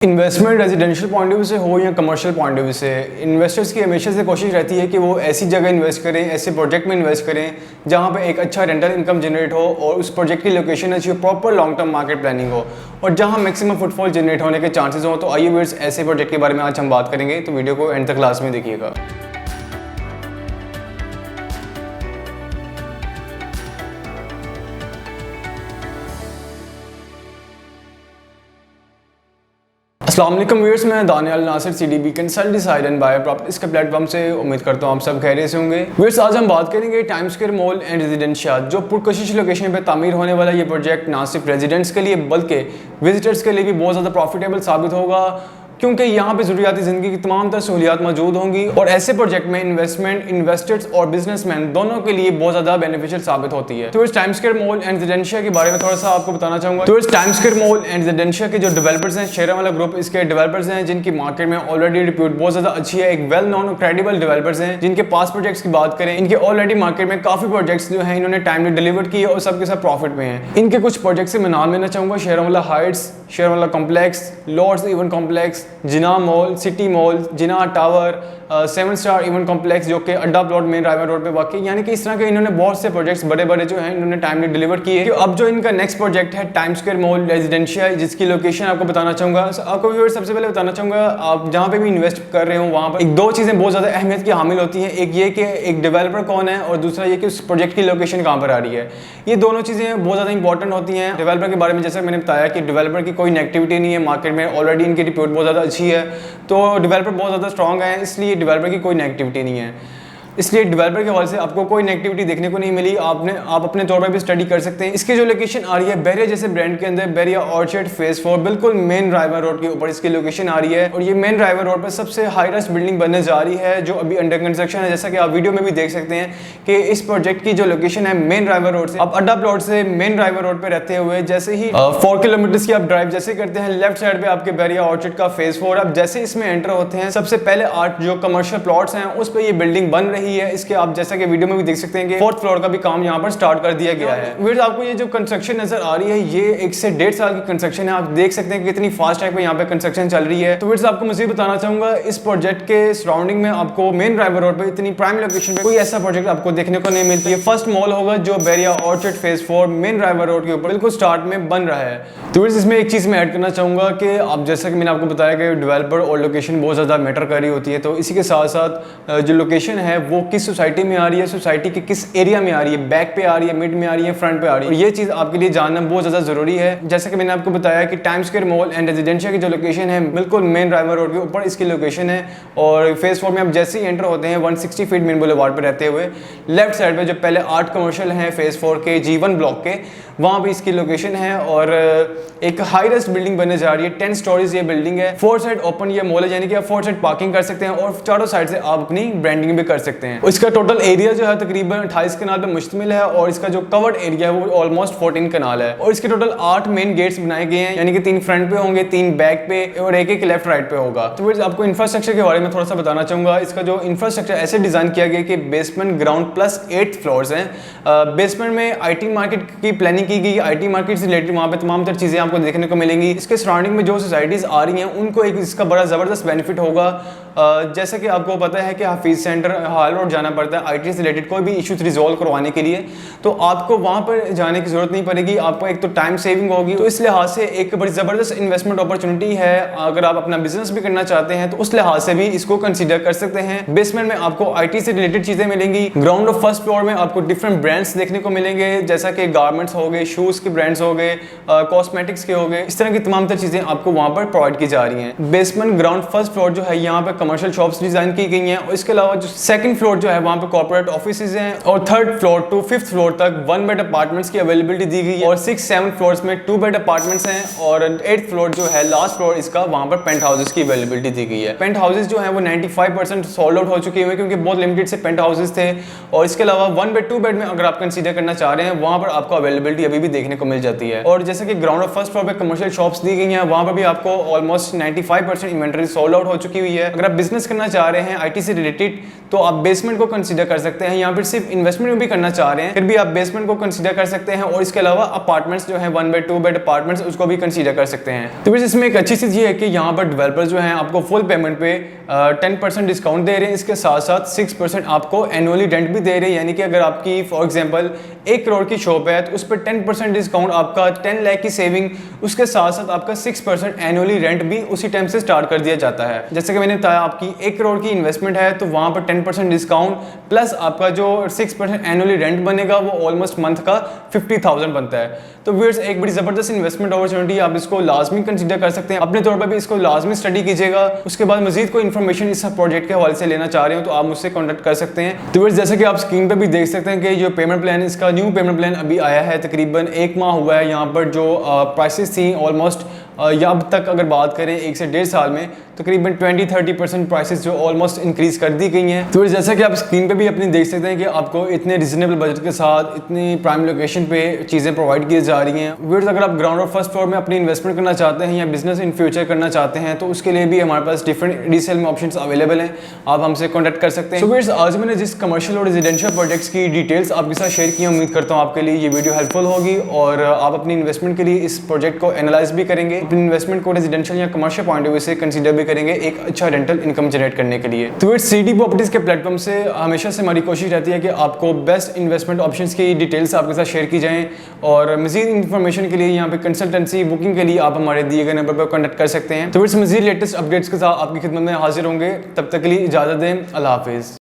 Investment residential point of view से हो या कमर्शियल पॉइंट ऑफ व्यू से, इन्वेस्टर्स की हमेशा से कोशिश रहती है कि वो ऐसी जगह इन्वेस्ट करें, ऐसे प्रोजेक्ट में इन्वेस्ट करें जहाँ पे एक अच्छा रेंटल इनकम जनरेट हो और उस प्रोजेक्ट की लोकेशन अच्छी हो, proper long term market planning हो और जहाँ मैक्सिमम फुटफॉल जनरेट होने के चांसेस हो। तो आइए व्यूअर्स, ऐसे प्रोजेक्ट के बारे में आज हम बात करेंगे, तो वीडियो को एंड तक क्लास में देखिएगा। अस्सलाम वालेकुम व्यूअर्स, मैं Daniyal Nasir CDB consult decide and buy properties के प्लेटफॉर्म से उम्मीद करता हूँ आप सब खैरियत से होंगे। व्यूअर्स, आज हम बात करेंगे time square mall and residencia, जो पुरकशिश लोकेशन पे तामीर होने वाला ये प्रोजेक्ट ना सिर्फ रेजिडेंट्स के लिए बल्कि विजिटर्स के लिए भी बहुत ज़्यादा प्रॉफिटेबल साबित होगा, क्योंकि यहाँ पे ज़रूरियाती ज़िंदगी की तमाम तर सहूलियात मौजूद होंगी और ऐसे प्रोजेक्ट में इन्वेस्टर्स और बिजनेसमैन दोनों के लिए बहुत ज़्यादा बेनिफिशियल साबित होती है। तो इस time square mall and residencia के बारे में थोड़ा सा आपको बताना चाहूँगा। तो इस time square mall and residencia के जो डेवलपर्स हैं, शेयर वाला ग्रुप इसके डेवलपर्स हैं जिनकी मार्केट में ऑलरेडी रिप्यूट बहुत ज़्यादा अच्छी है, एक वेल नोन क्रेडिबल डेवलपर्स हैं जिनके पास प्रोजेक्ट्स की बात करें, इनके ऑलरेडी मार्केट में काफ़ी प्रोजेक्ट्स जो हैं इन्होंने टाइमली डिलीवर किए और सबके सब प्रॉफिट में हैं। इनके कुछ प्रोजेक्ट्स से मैं नाम लेना चाहूँगा: शेयर वाला हाइट्स, शेयर वाला कॉम्प्लेक्स, लॉर्ड्स इवेंट कॉम्प्लेक्स, जिना मॉल, सिटी मॉल, जिना टावर, 7 स्टार इवेंट कॉम्प्लेक्स जो कि अड्डा प्लॉट मेन रायवा रोड पे वाकई, यानी कि इस तरह के इन्होंने बहुत से प्रोजेक्ट्स बड़े बड़े जो हैं इन्होंने टाइमली डिलीवर किए। तो अब जो इनका नेक्स्ट प्रोजेक्ट है टाइम स्क्वायर मॉल रेजिडेंशिया, जिसकी लोकेशन आपको बताना चाहूँगा। आपको व्यूअर्स सबसे पहले बताना चाहूँगा, आप जहाँ पे भी इन्वेस्ट कर रहे हो वहाँ पर एक दो चीज़ें बहुत ज़्यादा अहमियत की हामिल होती हैं। एक ये कि एक डेवलपर कौन है और दूसरा ये कि उस प्रोजेक्ट की लोकेशन कहाँ पर आ रही है। ये दोनों चीज़ें बहुत ज़्यादा इंपॉर्टेंट होती हैं। डेवलपर के बारे में जैसे मैंने बताया कि डेवलपर की कोई नेगेटिविटी नहीं है, मार्केट में ऑलरेडी इनकी रिपोर्ट बहुत ज़्यादा अच्छी है, तो डेवलपर बहुत ज़्यादा स्ट्रॉन्ग है, इसलिए डेवलपर की कोई नेगेटिविटी नहीं है। इसलिए डेवलपर के हवाले से आपको कोई नेगेटिविटी देखने को नहीं मिली। आप अपने तौर पर भी स्टडी कर सकते हैं। इसकी जो लोकेशन आ रही है बैरिया जैसे ब्रांड के अंदर, बैरिया ऑर्चर्ड फेज 4, बिल्कुल मेन रायवा रोड के ऊपर इसकी लोकेशन आ रही है और ये मेन रायवा रोड पर सबसे हाईएस्ट बिल्डिंग बनने जा रही है जो अभी अंडर कंस्ट्रक्शन है। जैसा कि आप वीडियो में भी देख सकते हैं कि इस प्रोजेक्ट की जो लोकेशन है मेन रायवा रोड से, आप अड्डा प्लॉट से मेन रायवा रोड पर रहते हुए जैसे ही 4 किलोमीटर की आप ड्राइव जैसे करते हैं, लेफ्ट साइड पे आपके बैरिया ऑर्चर्ड का फेज 4, आप जैसे इसमें एंटर होते हैं सबसे पहले 8 जो कमर्शियल प्लॉट्स हैं उस पर ये बिल्डिंग बन रही है। इसके आप जैसा कि वीडियो में भी देख सकते हैं कि 4th फ्लोर का भी काम यहाँ पर स्टार्ट कर दिया गया है। फिर आपको ये जो कंस्ट्रक्शन नजर आ रही है ये 1 से 1.5 साल की कंस्ट्रक्शन है। आप देख सकते हैं कि कितनी फास्ट टाइप में यहाँ पे कंस्ट्रक्शन चल रही है। तो फिर आपको मज़ीद बताना चाहूंगा, इस प्रोजेक्ट के सराउंडिंग में आपको मेन रायवा रोड पे इतनी प्राइम लोकेशन पे कोई ऐसा प्रोजेक्ट आपको देखने को नहीं मिलती है। फर्स्ट मॉल होगा जो Bairiya orchard phase 4 main Raiwa road के ऊपर बिल्कुल स्टार्ट में बन रहा है। तो फिर इसमें एक चीज मैं ऐड करना चाहूंगा कि आप जैसा कि मैंने आपको बताया कि डेवलपर और लोकेशन बहुत ज्यादा मैटर कर रही होती है, तो इसी के साथ साथ जो लोकेशन है वो किस सोसाइटी में आ रही है, सोसाइटी के किस एरिया में आ रही है, बैक पे आ रही है, मिड में आ रही है, फ्रंट पे आ रही है, और ये चीज आपके लिए जानना बहुत ज्यादा जरूरी है। जैसे कि मैंने आपको बताया कि time square mall and residencia की जो लोकेशन है बिल्कुल मेन रायवा रोड के ऊपर इसकी लोकेशन है और फेज 4 में आप जैसे ही एंटर होते हैं 160 फीट मेन बुलेवार्ड पे रहते हुए लेफ्ट साइड पे जो पहले 8 कमर्शियल हैं फेज 4 के G1 ब्लॉक के, वहां पे इसकी लोकेशन है और एक हाईएस्ट बिल्डिंग बनने जा रही है। 10 स्टोरीज ये बिल्डिंग है। 4 साइड ओपन ये मॉल है, यानी कि आप 4 साइड पार्किंग कर सकते हैं और चारों साइड से आप अपनी ब्रांडिंग भी कर सकते हैं। इसका टोटल एरिया जो है तकरीबन 28 कनाल पे मुश्तमिल है और इसका जो कवर्ड एरिया है वो ऑलमोस्ट 14 कनाल है और इसके टोटल 8 मेन गेट्स बनाए गए हैं, यानी कि 3 फ्रंट पे होंगे, 3 बैक पे और एक लेफ्ट राइट पे होगा। तो फिर आपको इंफ्रास्ट्रक्चर के बारे में थोड़ा सा बताना चाहूंगा। इसका जो इंफ्रास्ट्रक्चर ऐसे डिजाइन किया गया कि बेसमेंट ग्राउंड प्लस 8 फ्लोर्स हैं। बेसमेंट में IT मार्केट की प्लानिंग की गई। IT मार्केट से रिलेटेड वहाँ पे तमाम तर चीजें आपको देखने को मिलेंगी। इसके सराउंडिंग में जो सोसाइटीज आ रही हैं उनको एक इसका बड़ा जबरदस्त बेनिफिट होगा। जैसे कि आपको पता है कि हाफिज सेंटर हाल रोड जाना पड़ता है IT से रिलेटेड कोई भी इश्यूज रिजॉल्व करवाने के लिए, तो आपको वहां पर जाने की जरूरत नहीं पड़ेगी। आपको एक तो टाइम सेविंग होगी, तो इस लिहाज से एक बड़ी जबरदस्त इन्वेस्टमेंट अपॉर्चुनिटी है। अगर आप अपना बिजनेस भी करना चाहते हैं तो उस लिहाज से भी इसको कंसीडर कर सकते हैं। बेसमेंट में आपको IT से रिलेटेड चीजें मिलेंगी। ग्राउंड और फर्स्ट फ्लोर में आपको डिफरेंट ब्रांड्स देखने को मिलेंगे, जैसा कि गारमेंट्स हो गए, शूज के ब्रांड्स हो गए, कॉस्मेटिक्स के हो गए, इस तरह की तमाम तर चीजें आपको वहां पर प्रोवाइड की जा रही हैं। बेसमेंट ग्राउंड फर्स्ट फ्लोर जो है यहाँ पे कमर्शियल शॉप्स डिजाइन की गई हैं और इसके अलावा जो सेकंड फ्लोर जो है वहाँ पे कॉर्पोरेट ऑफिसेज हैं और 3rd floor to 5th floor तक 1 बेड अपार्टमेंट्स की अवेलेबिलिटी दी गई है और 6, 7 फ्लोर्स में 2 बेड अपार्टमेंट्स हैं और 8th फ्लोर जो है लास्ट फ्लोर इसका वहाँ पर पेंट हाउसेज की अवेलेबिलिटी दी गई है। पेंट हाउसेज जो है वो 95% सोल्ड आउट हो चुके हैं क्योंकि बहुत लिमिटेड से पेंट हाउसेज थे और इसके अलावा 1 बेड 2 बेड में अगर आप कंसीडर करना चाह रहे हैं वहाँ पर आपको अवेलेबिलिटी अभी भी देखने को मिल जाती है। और जैसे कि ग्राउंड और फर्स्ट फ्लोर पे कमर्शियल शॉप्स दी गई हैं, वहाँ पर भी आपको ऑलमोस्ट 95% इन्वेंटरी सोल्ड आउट हो चुकी हुई है। अगर आप बिजनेस करना चाह रहे हैं आईटी से रिलेटेड तो आप बेसमेंट को कंसीडर कर सकते हैं, या फिर सिर्फ इन्वेस्टमेंट में भी करना चाह रहे हैं फिर भी आप बेसमेंट को कंसीडर कर सकते हैं। और इसके अलावा अपार्टमेंट्स जो है 1 बेड 2 बेड अपार्टमेंट्स उसको भी कंसीडर कर सकते हैं। तो फिर इसमें एक अच्छी चीज़ ये है कि यहाँ पर डेवलपर जो है आपको फुल पेमेंट पे 10% डिस्काउंट दे रहे हैं, इसके साथ साथ 6% आपको एनुअली रेंट भी दे रहे हैं। यानी कि अगर आपकी फॉर एग्जांपल 1 करोड़ की शॉप है तो उस पर 10% डिस्काउंट, आपका 10 लाख की सेविंग, उसके साथ साथ आपका 6% एनुअली रेंट भी उसी टाइम से स्टार्ट कर दिया जाता है। जैसे कि मैंने बताया आपकी 1 करोड़ की इन्वेस्टमेंट है तो वहाँ पर 10% डिस्काउंट प्लस आपका जो 6% एनुअली रेंट बनेगा वो ऑलमोस्ट मंथ का 50,000 बनता है। तो व्यूअर्स एक बड़ी ज़बरदस्त इन्वेस्टमेंट अपॉर्चुनिटी, आप इसको लाजमी कंसीडर कर सकते हैं। अपने तौर पर भी इसको लाजमी स्टडी कीजिएगा। उसके बाद मजीद कोई इन्फॉर्मेशन इस प्रोजेक्ट के हवाले से लेना चाह रहे हो तो आप मुझसे कॉन्टैक्ट कर सकते हैं। तो व्यूअर्स जैसे कि आप स्क्रीन पर भी देख सकते हैं कि जो पेमेंट प्लान, इसका न्यू पेमेंट प्लान अभी आया है, तकरीबन 1 माह हुआ है। यहाँ पर जो प्राइसेस थी ऑलमोस्ट या अब तक अगर बात करें 1 से 1.5 साल में तकरीबन 20-30% प्राइसेस जो ऑलमोस्ट इंक्रीज कर दी गई हैं। तो जैसा कि आप स्क्रीन पे भी अपनी देख सकते हैं कि आपको इतने रिजनेबल बजट के साथ इतनी प्राइम लोकेशन पे चीज़ें प्रोवाइड की जा रही हैं। व्यूअर्स अगर आप ग्राउंड और फर्स्ट फ्लोर में अपनी इन्वेस्टमेंट करना चाहते हैं या बिजनेस इन फ्यूचर करना चाहते हैं तो उसके लिए भी हमारे पास डिफरेंट रीसेल में ऑप्शंस अवेलेबल हैं, आप हमसे कॉन्टैक्ट कर सकते हैं। तो व्यूअर्स आज मैंने जिस कमर्शियल और रेजिडेंशियल प्रोजेक्ट्स की डिटेल्स आपके साथ शेयर की, उम्मीद करता हूँ आपके लिए ये वीडियो हेल्पफुल होगी और आप अपनी इन्वेस्टमेंट के लिए इस प्रोजेक्ट को एनालाइज भी करेंगे, अपनी इन्वेस्टमेंट को रेजिडेंशियल या कमर्शियल पॉइंट ऑफ व्यू से कंसीडर भी करेंगे एक अच्छा रेंटल इनकम जनरेट करने के लिए। तो इस सीडी प्रॉपर्टीज के प्लेटफॉर्म से हमेशा से हमारी कोशिश रहती है कि आपको बेस्ट इन्वेस्टमेंट ऑप्शंस की डिटेल्स आपके साथ शेयर की जाएं और मजीद इन्फॉर्मेशन के लिए यहाँ पे कंसल्टेंसी बुकिंग के लिए आप हमारे दिए गए नंबर पर कॉन्टैक्ट कर सकते हैं। तो इस मजीद लेटेस्ट अपडेट्स के साथ आपकी खिदमत में हाजिर होंगे, तब तक के लिए इजाज़त दें। अल्लाह हाफिज़।